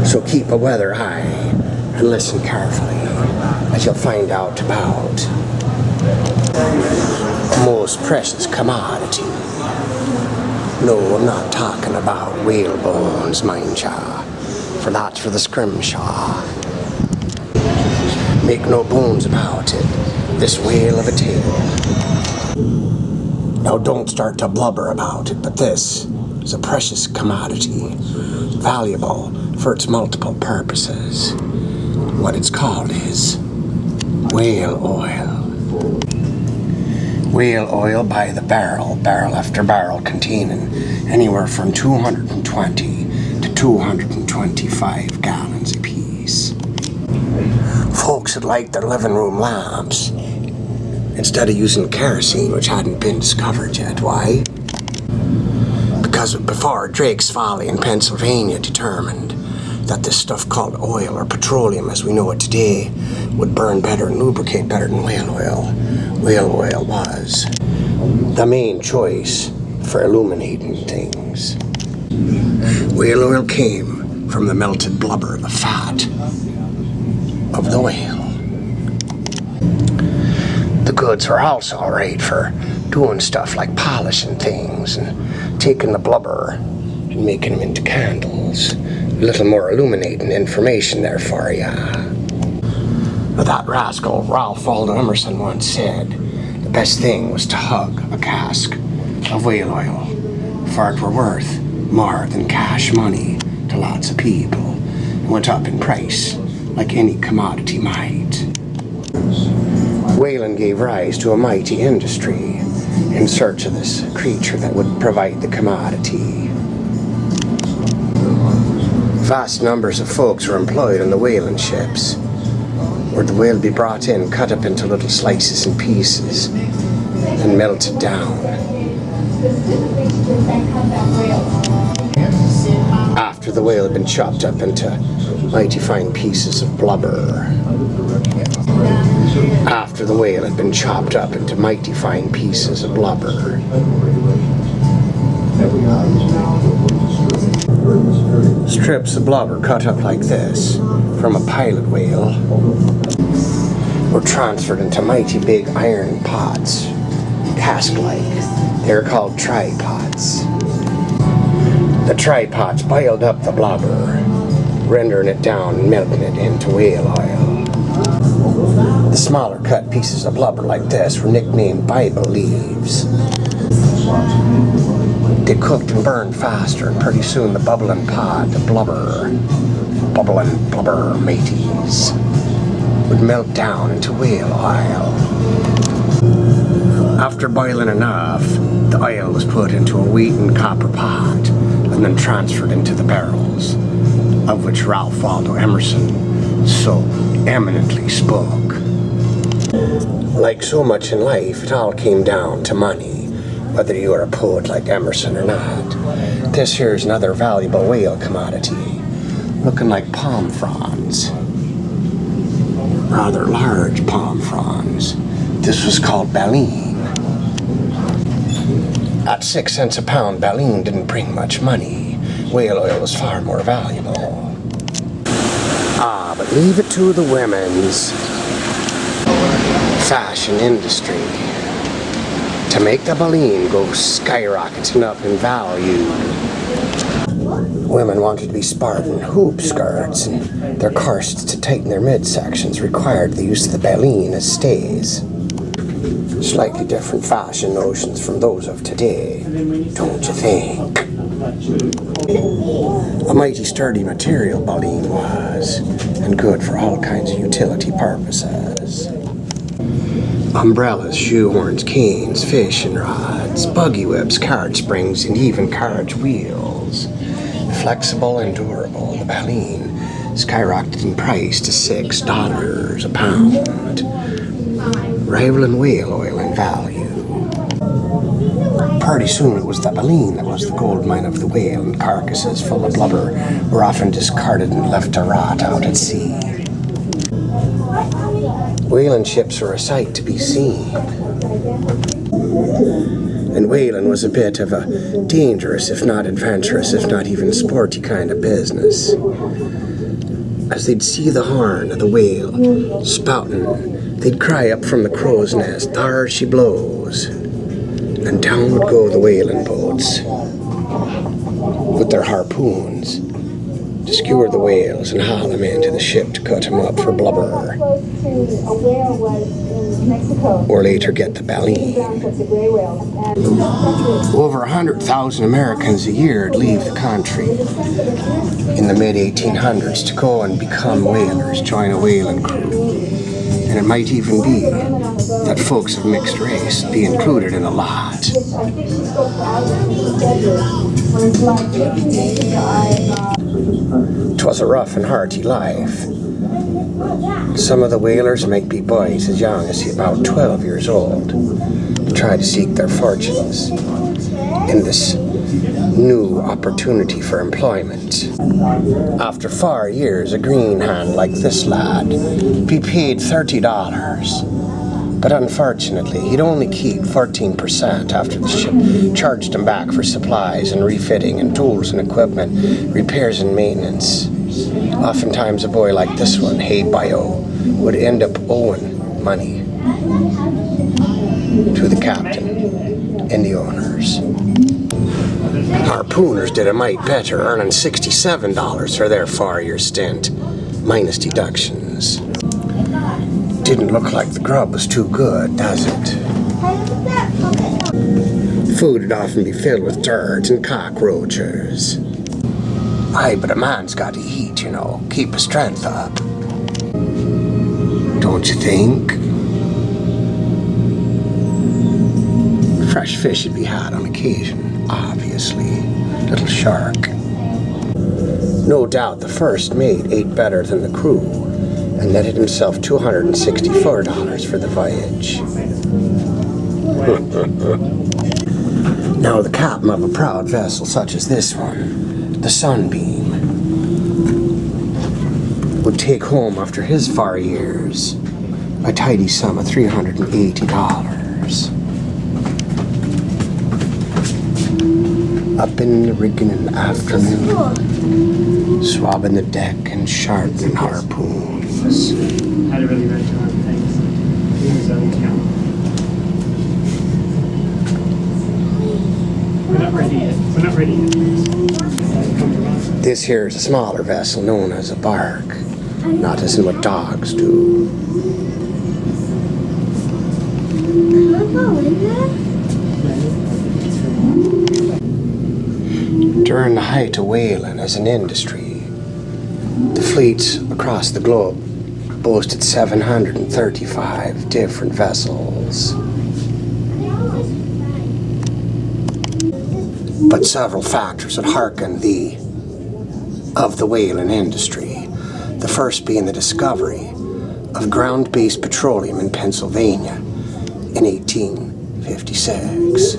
So keep a weather eye and listen carefully as you'll find out about the most precious commodity. No, I'm not talking about whale bones, mind ya, for that's for the scrimshaw. Make no bones about it, this whale of a tale. Now don't start to blubber about it, but this is a precious commodity, valuable for its multiple purposes. What it's called is whale oil. Whale oil by the barrel after barrel, containing anywhere from 220 to 225 gallons apiece. Folks would light their living room lamps instead of using kerosene, which hadn't been discovered yet. Why? Because before Drake's Folly in Pennsylvania determined that this stuff called oil, or petroleum as we know it today, would burn better and lubricate better than whale oil. Whale oil was the main choice for illuminating things. Whale oil came from the melted blubber, the fat of the whale. The goods were also alright for doing stuff like polishing things and taking the blubber and making them into candles. A little more illuminating information there for ya. That rascal Ralph Waldo Emerson once said the best thing was to hug a cask of whale oil, for it were worth more than cash money to lots of people, and went up in price like any commodity might. Whaling gave rise to a mighty industry in search of this creature that would provide the commodity. Vast numbers of folks were employed on the whaling ships, where the whale would be brought in, cut up into little slices and pieces, and melted down. After the whale had been chopped up into mighty fine pieces of blubber. After the whale had been chopped up into mighty fine pieces of blubber. Strips of blubber cut up like this from a pilot whale were transferred into mighty big iron pots, cask-like. They're called tripods. The tripods boiled up the blubber, rendering it down and melting it into whale oil. The smaller cut pieces of blubber like this were nicknamed Bible leaves. They cooked and burned faster, and pretty soon the bubbling pod, the blubber mateys, would melt down into whale oil. After boiling enough, the oil was put into a wheat and copper pot and then transferred into the barrels, of which Ralph Waldo Emerson so eminently spoke. Like so much in life, it all came down to money, whether you are a poet like Emerson or not. This here is another valuable whale commodity, looking like palm fronds. Rather large palm fronds. This was called baleen. At 6 cents a pound, baleen didn't bring much money. Whale oil was far more valuable. But leave it to the women's fashion industry to make the baleen go skyrocketing up in value. Women wanted to be Spartan hoop skirts, and their corsets to tighten their midsections required the use of the baleen as stays. Slightly different fashion notions from those of today, don't you think? A mighty sturdy material baleen was, and good for all kinds of utility purposes. Umbrellas, shoehorns, canes, fishing rods, buggy whips, carriage springs, and even carriage wheels. Flexible and durable, the baleen skyrocketed in price to $6 a pound, rivaling whale oil in value. Pretty soon it was the baleen that was the gold mine of the whale, and carcasses full of blubber were often discarded and left to rot out at sea. Whaling ships were a sight to be seen. And whaling was a bit of a dangerous, if not adventurous, if not even sporty kind of business. As they'd see the horn of the whale spouting, they'd cry up from the crow's nest, "There she blows." And down would go the whaling boats with their harpoons to skewer the whales and haul them into the ship to cut them up for blubber, or later get the baleen. Over 100,000 Americans a year would leave the country in the mid-1800s to go and become whalers, join a whaling crew. And it might even be that folks of mixed race be included in a lot. "'Twas a rough and hearty life. Some of the whalers might be boys as young as about 12 years old to try to seek their fortunes in this new opportunity for employment. After 4 years, a green hand like this lad be paid $30. But unfortunately, he'd only keep 14% after the ship charged him back for supplies and refitting and tools and equipment, repairs and maintenance. Oftentimes a boy like this one, hey bio, would end up owing money to the captain and the owners. Harpooners did a mite better, earning $67 for their 4-year stint, minus deductions. Didn't look like the grub was too good, does it? Food would often be filled with dirt and cockroaches. Aye, but a man's got to eat, you know, keep his strength up. Don't you think? Fresh fish would be had on occasion, obviously. Little shark. No doubt the first mate ate better than the crew and netted himself $264 for the voyage. Now the captain of a proud vessel such as this one, the Sunbeam, would take home after his 4 years a tidy sum of $380. Up in the rigging in the afternoon, swabbing the deck and sharpening harpoons. Had a really great time, thanks. He was on camera. We're not ready yet. We're not ready yet. This here is a smaller vessel known as a bark, not as in what dogs do. During the height of whaling as an industry, the fleets across the globe boasted 735 different vessels. But several factors would hearken of the whaling industry, the first being the discovery of ground-based petroleum in Pennsylvania in 1856.